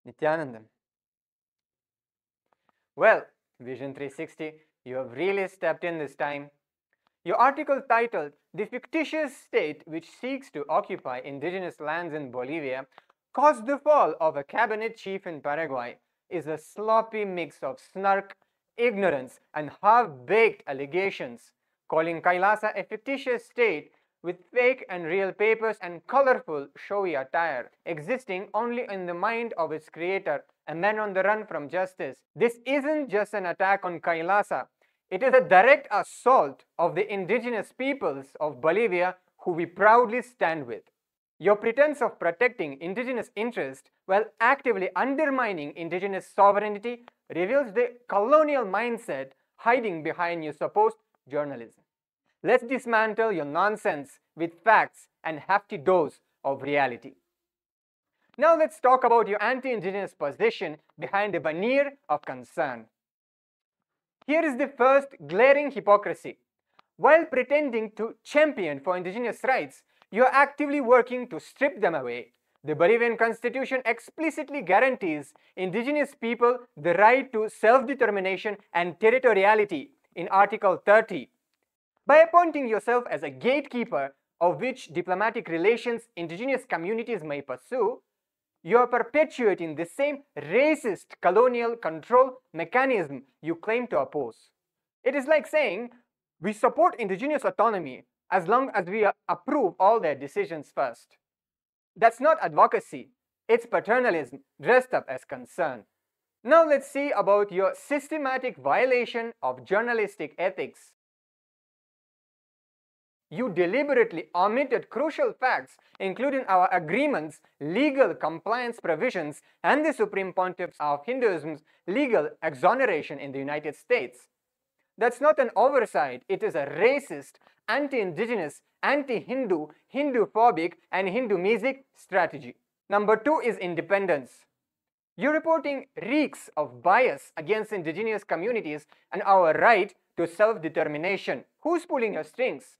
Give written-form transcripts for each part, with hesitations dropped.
Nityanandam. Well, Vision 360, you have really stepped in this time. Your article titled "The Fictitious State Which Seeks to Occupy Indigenous Lands in Bolivia Caused the Fall of a Cabinet Chief in Paraguay" is a sloppy mix of snark, ignorance, and half-baked allegations, calling KAILASA a fictitious state with fake and real papers and colorful, showy attire, existing only in the mind of its creator, a man on the run from justice. This isn't just an attack on KAILASA. It is a direct assault of the indigenous peoples of Bolivia who we proudly stand with. Your pretense of protecting indigenous interests while actively undermining indigenous sovereignty reveals the colonial mindset hiding behind your supposed journalism. Let's dismantle your nonsense with facts and hefty dose of reality. Now let's talk about your anti-indigenous position behind the veneer of concern. Here is the first glaring hypocrisy. While pretending to champion for indigenous rights, you are actively working to strip them away. The Bolivian Constitution explicitly guarantees indigenous people the right to self-determination and territoriality in Article 30. By appointing yourself as a gatekeeper of which diplomatic relations indigenous communities may pursue, you are perpetuating the same racist colonial control mechanism you claim to oppose. It is like saying, we support indigenous autonomy as long as we approve all their decisions first. That's not advocacy, it's paternalism dressed up as concern. Now let's see about your systematic violation of journalistic ethics. You deliberately omitted crucial facts, including our agreements, legal compliance provisions, and the Supreme Pontiff of Hinduism's legal exoneration in the United States. That's not an oversight, it is a racist, anti-indigenous, anti-Hindu, Hinduphobic, and Hindu-mesic strategy. Number 2 is independence. Your reporting reeks of bias against indigenous communities and our right to self-determination. Who's pulling your strings?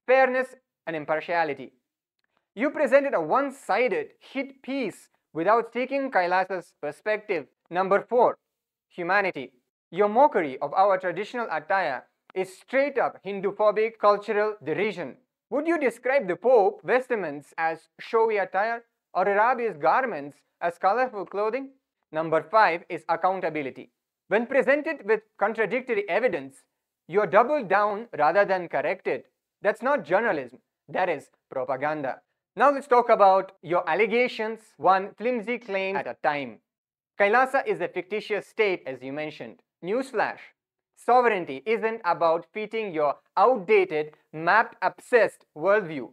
Fairness and impartiality. You presented a one-sided hit piece without seeking KAILASA's perspective. Number 4, humanity. Your mockery of our traditional attire is straight-up Hinduphobic cultural derision. Would you describe the Pope's vestments as showy attire or Arabi's garments as colorful clothing? Number 5 is accountability. When presented with contradictory evidence, you double down rather than correct it. That's not journalism, that is propaganda. Now let's talk about your allegations, one flimsy claim at a time. KAILASA is a fictitious state, as you mentioned. Newsflash, sovereignty isn't about fitting your outdated, map-obsessed worldview.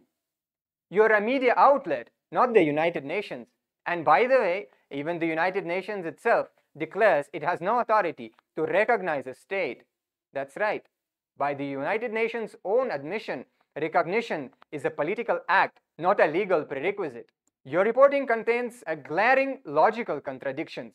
You're a media outlet, not the United Nations. And by the way, even the United Nations itself declares it has no authority to recognize a state. That's right. By the United Nations' own admission, recognition is a political act, not a legal prerequisite. Your reporting contains a glaring logical contradictions.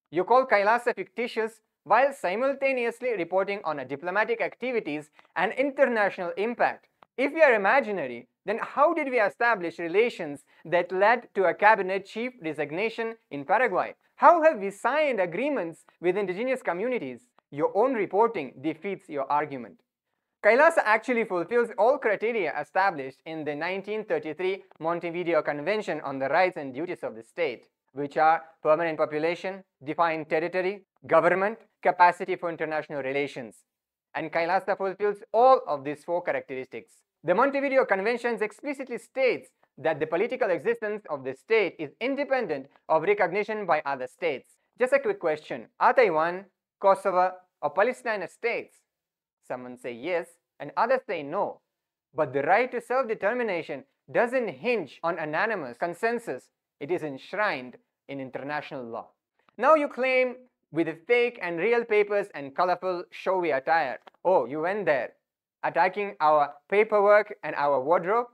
You call KAILASA fictitious while simultaneously reporting on diplomatic activities and international impact. If we are imaginary, then how did we establish relations that led to a cabinet chief resignation in Paraguay? How have we signed agreements with indigenous communities? Your own reporting defeats your argument. KAILASA actually fulfills all criteria established in the 1933 Montevideo Convention on the Rights and Duties of the State, which are permanent population, defined territory, government, capacity for international relations. And KAILASA fulfills all of these 4 characteristics. The Montevideo Convention explicitly states that the political existence of the state is independent of recognition by other states. Just a quick question, are Taiwan, Kosovo, or Palestine states? Some say yes and others say no. But the right to self-determination doesn't hinge on unanimous consensus. It is enshrined in international law. Now you claim with the fake and real papers and colorful showy attire. Oh, you went there, attacking our paperwork and our wardrobe?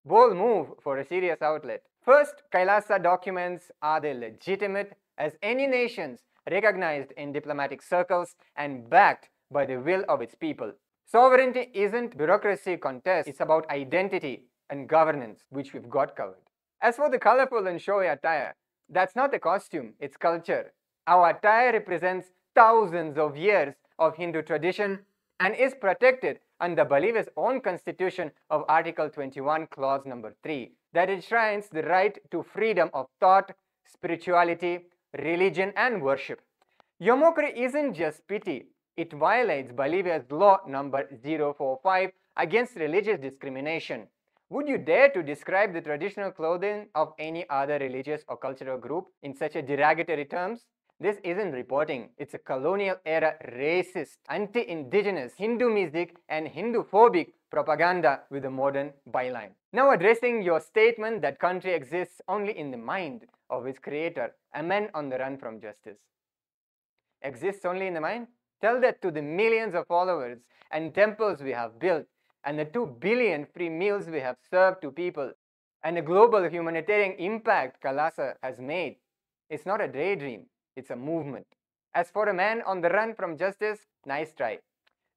Bold move for a serious outlet. First, KAILASA documents are the legitimate as any nations recognized in diplomatic circles and backed by the will of its people. Sovereignty isn't bureaucracy contest, it's about identity and governance, which we've got covered. As for the colorful and showy attire, That's not a costume, it's culture. Our attire represents thousands of years of Hindu tradition and is protected under the believer's own constitution of Article 21, Clause number 3, that enshrines the right to freedom of thought, spirituality, religion, and worship. Your mockery isn't just pity, it violates Bolivia's law number 045 against religious discrimination. Would you dare to describe the traditional clothing of any other religious or cultural group in such a derogatory terms? This isn't reporting, it's a colonial era racist, anti-indigenous, Hinduistic and Hinduphobic propaganda with a modern byline. Now addressing your statement that country exists only in the mind of its creator, a man on the run from justice. Exists only in the mind? Tell that to the millions of followers and temples we have built, and the 2 billion free meals we have served to people, and the global humanitarian impact KAILASA has made. It's not a daydream, it's a movement. As for a man on the run from justice, nice try.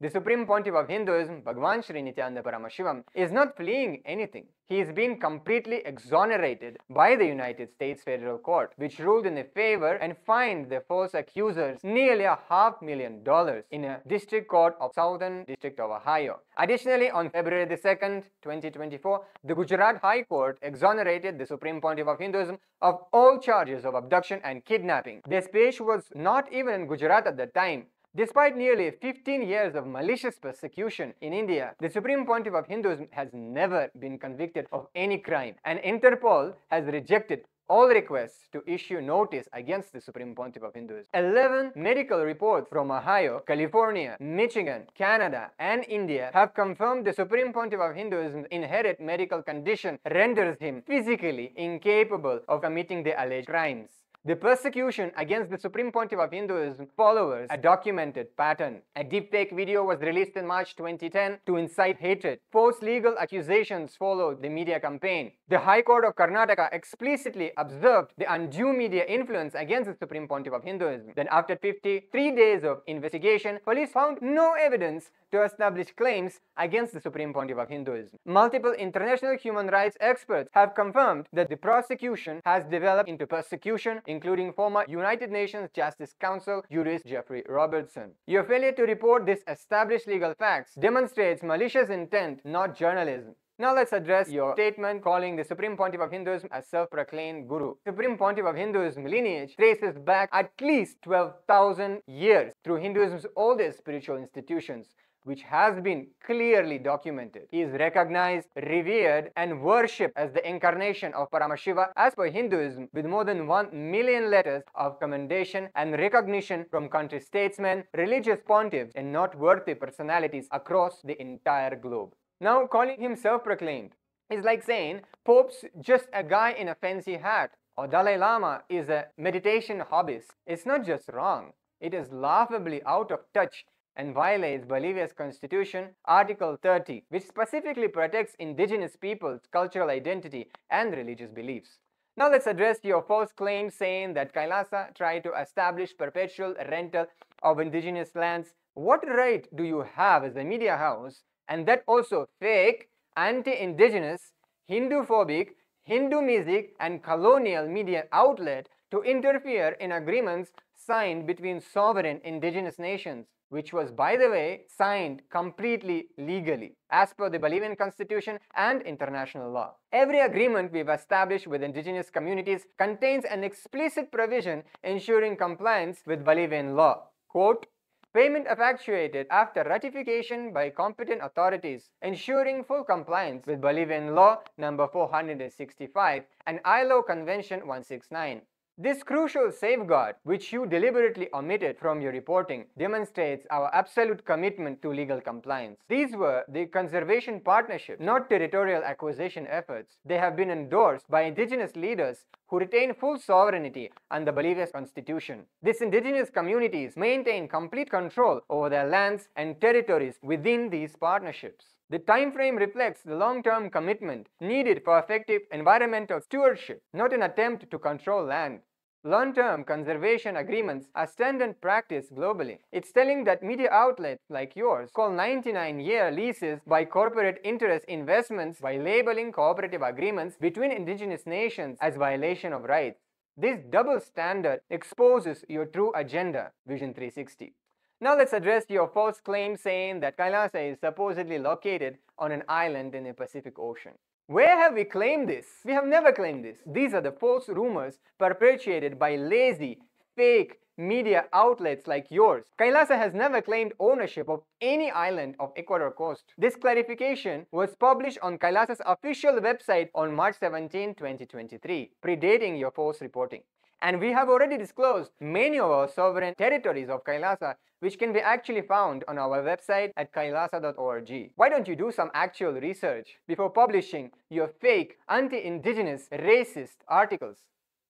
The Supreme Pontiff of Hinduism, Bhagwan Sri Nityananda Paramashivam, is not fleeing anything. He is being completely exonerated by the United States Federal Court, which ruled in their favor and fined the false accusers nearly $500,000 in a district court of Southern District of Ohio. Additionally, on February 2nd, 2024, the Gujarat High Court exonerated the Supreme Pontiff of Hinduism of all charges of abduction and kidnapping. Their speech was not even in Gujarat at the time. Despite nearly 15 years of malicious persecution in India, the Supreme Pontiff of Hinduism has never been convicted of any crime, and Interpol has rejected all requests to issue notice against the Supreme Pontiff of Hinduism. 11 medical reports from Ohio, California, Michigan, Canada, and India have confirmed the Supreme Pontiff of Hinduism's inherent medical condition renders him physically incapable of committing the alleged crimes. The persecution against the Supreme Pontiff of Hinduism follows a documented pattern. A deepfake video was released in March 2010 to incite hatred. False legal accusations followed the media campaign. The High Court of Karnataka explicitly observed the undue media influence against the Supreme Pontiff of Hinduism. Then after 53 days of investigation, police found no evidence to establish claims against the Supreme Pontiff of Hinduism. Multiple international human rights experts have confirmed that the prosecution has developed into persecution, including former United Nations Justice Council jurist Jeffrey Robertson. Your failure to report this established legal facts demonstrates malicious intent, not journalism. Now let's address your statement calling the Supreme Pontiff of Hinduism a self-proclaimed guru. Supreme Pontiff of Hinduism lineage traces back at least 12,000 years through Hinduism's oldest spiritual institutions, which has been clearly documented. He is recognized, revered, and worshipped as the incarnation of Paramashiva as per Hinduism, with more than 1 million letters of commendation and recognition from country statesmen, religious pontiffs, and noteworthy personalities across the entire globe. Now, calling him self-proclaimed is like saying Pope's just a guy in a fancy hat, or Dalai Lama is a meditation hobbyist. It's not just wrong, it is laughably out of touch and violates Bolivia's constitution, Article 30, which specifically protects indigenous peoples' cultural identity and religious beliefs. Now let's address your false claim saying that KAILASA tried to establish perpetual rental of indigenous lands. What right do you have as a media house, and that also fake, anti-indigenous, Hinduphobic, Hinduistic and colonial media outlet to interfere in agreements signed between sovereign indigenous nations, which was, by the way, signed completely legally as per the Bolivian constitution and international law. Every agreement we've established with indigenous communities contains an explicit provision ensuring compliance with Bolivian law. Quote, payment effectuated after ratification by competent authorities, ensuring full compliance with Bolivian law number 465 and ILO Convention 169. This crucial safeguard, which you deliberately omitted from your reporting, demonstrates our absolute commitment to legal compliance. These were the conservation partnership, not territorial acquisition efforts. They have been endorsed by indigenous leaders who retain full sovereignty under Bolivia's constitution. These indigenous communities maintain complete control over their lands and territories within these partnerships. The time frame reflects the long-term commitment needed for effective environmental stewardship, not an attempt to control land. Long-term conservation agreements are standard practice globally. It's telling that media outlets like yours call 99-year leases by corporate interest investments by labeling cooperative agreements between indigenous nations as violation of rights. This double standard exposes your true agenda, Vision 360. Now let's address your false claim saying that KAILASA is supposedly located on an island in the Pacific Ocean. Where have we claimed this? We have never claimed this. These are the false rumors perpetuated by lazy, fake media outlets like yours. KAILASA has never claimed ownership of any island of Ecuador coast. This clarification was published on KAILASA's official website on March 17, 2023, predating your false reporting. And we have already disclosed many of our sovereign territories of KAILASA, which can be actually found on our website at kailasa.org. Why don't you do some actual research before publishing your fake, anti-indigenous, racist articles?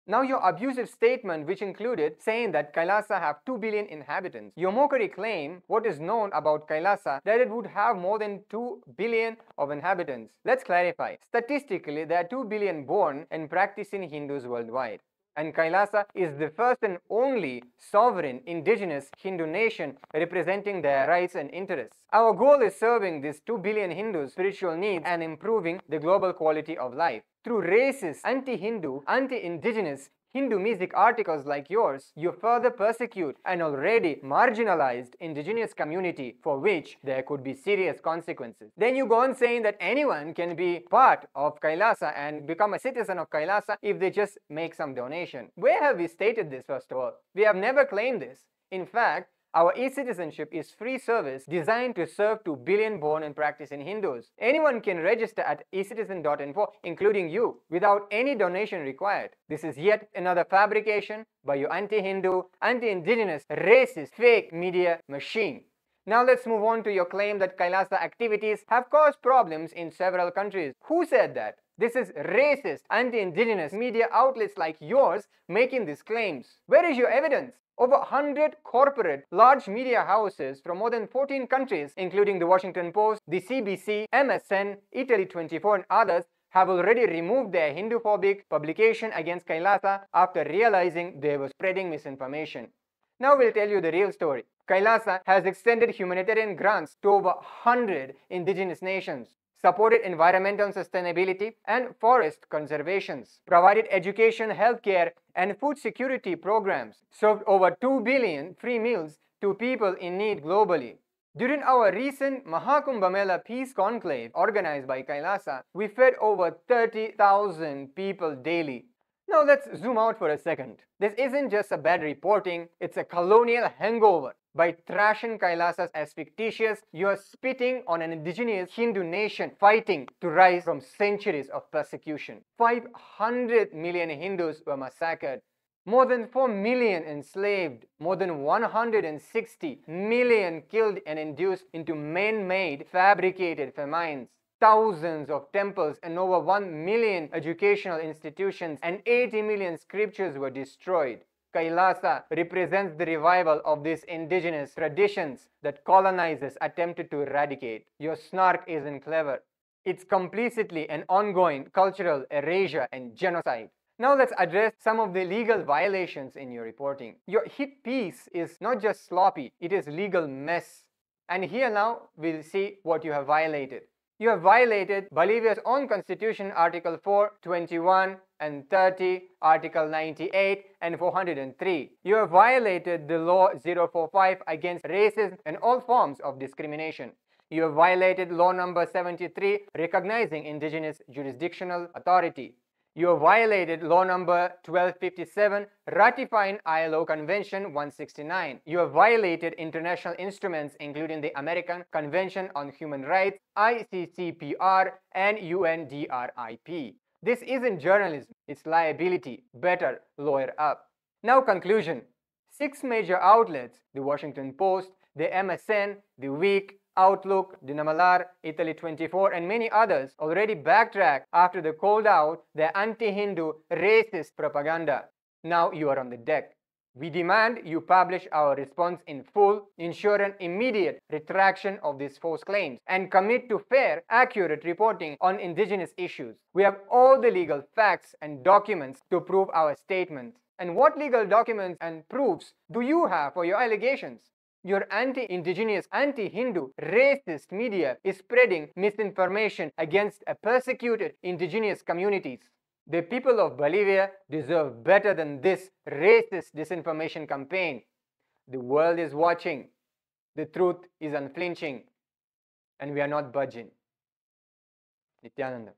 Now your abusive statement, which included saying that KAILASA have 2 billion inhabitants. Your mockery claim, what is known about KAILASA, that it would have more than 2 billion of inhabitants. Let's clarify. Statistically, there are 2 billion born and practicing Hindus worldwide. And KAILASA is the first and only sovereign indigenous Hindu nation representing their rights and interests. Our goal is serving these 2 billion Hindus' spiritual needs and improving the global quality of life. Through racist, anti-Hindu, anti-indigenous Hindu music articles like yours, you further persecute an already marginalized indigenous community for which there could be serious consequences. Then you go on saying that anyone can be part of KAILASA and become a citizen of KAILASA if they just make some donation. Where have we stated this, first of all? We have never claimed this. In fact, our e-citizenship is free service designed to serve 2 billion born and practicing Hindus. Anyone can register at ecitizen.info, including you, without any donation required. This is yet another fabrication by your anti-Hindu, anti-indigenous, racist, fake media machine. Now let's move on to your claim that KAILASA activities have caused problems in several countries. Who said that? This is racist, anti-indigenous media outlets like yours making these claims. Where is your evidence? Over 100 corporate large media houses from more than 14 countries, including the Washington Post, the CBC, MSN, Italy 24 and others, have already removed their Hinduphobic publication against KAILASA after realizing they were spreading misinformation. Now we'll tell you the real story. KAILASA has extended humanitarian grants to over 100 indigenous nations, supported environmental sustainability and forest conservations, provided education, healthcare, and food security programs, served over 2 billion free meals to people in need globally. During our recent Mahakumbh Mela Peace Conclave organized by KAILASA, we fed over 30,000 people daily. Now let's zoom out for a second. This isn't just a bad reporting, it's a colonial hangover. By trashing KAILASA as fictitious, you are spitting on an indigenous Hindu nation fighting to rise from centuries of persecution. 500 million Hindus were massacred, more than 4 million enslaved, more than 160 million killed and induced into man-made fabricated famines. Thousands of temples and over 1 million educational institutions and 80 million scriptures were destroyed. KAILASA represents the revival of these indigenous traditions that colonizers attempted to eradicate. Your snark isn't clever. It's complicitly an ongoing cultural erasure and genocide. Now let's address some of the legal violations in your reporting. Your hit piece is not just sloppy, it is legal mess. And here now we'll see what you have violated. You have violated Bolivia's own constitution, Article 4, 21 and 30, Article 98 and 403. You have violated the Law 045 against racism and all forms of discrimination. You have violated Law number 73, recognizing indigenous jurisdictional authority. You have violated Law number 1257, ratifying ILO Convention 169. You have violated international instruments including the American Convention on Human Rights, ICCPR, and UNDRIP. This isn't journalism, it's liability. Better lawyer up. Now conclusion. 6 major outlets, the Washington Post, the MSN, the Week, Outlook, Dinamalar, Italy 24 and many others already backtracked after they called out their anti-Hindu racist propaganda. Now you are on the deck. We demand you publish our response in full, ensure an immediate retraction of these false claims, and commit to fair, accurate reporting on indigenous issues. We have all the legal facts and documents to prove our statements. And what legal documents and proofs do you have for your allegations? Your anti-indigenous, anti-Hindu, racist media is spreading misinformation against persecuted indigenous communities. The people of Bolivia deserve better than this racist disinformation campaign. The world is watching. The truth is unflinching. And we are not budging. Nityananda.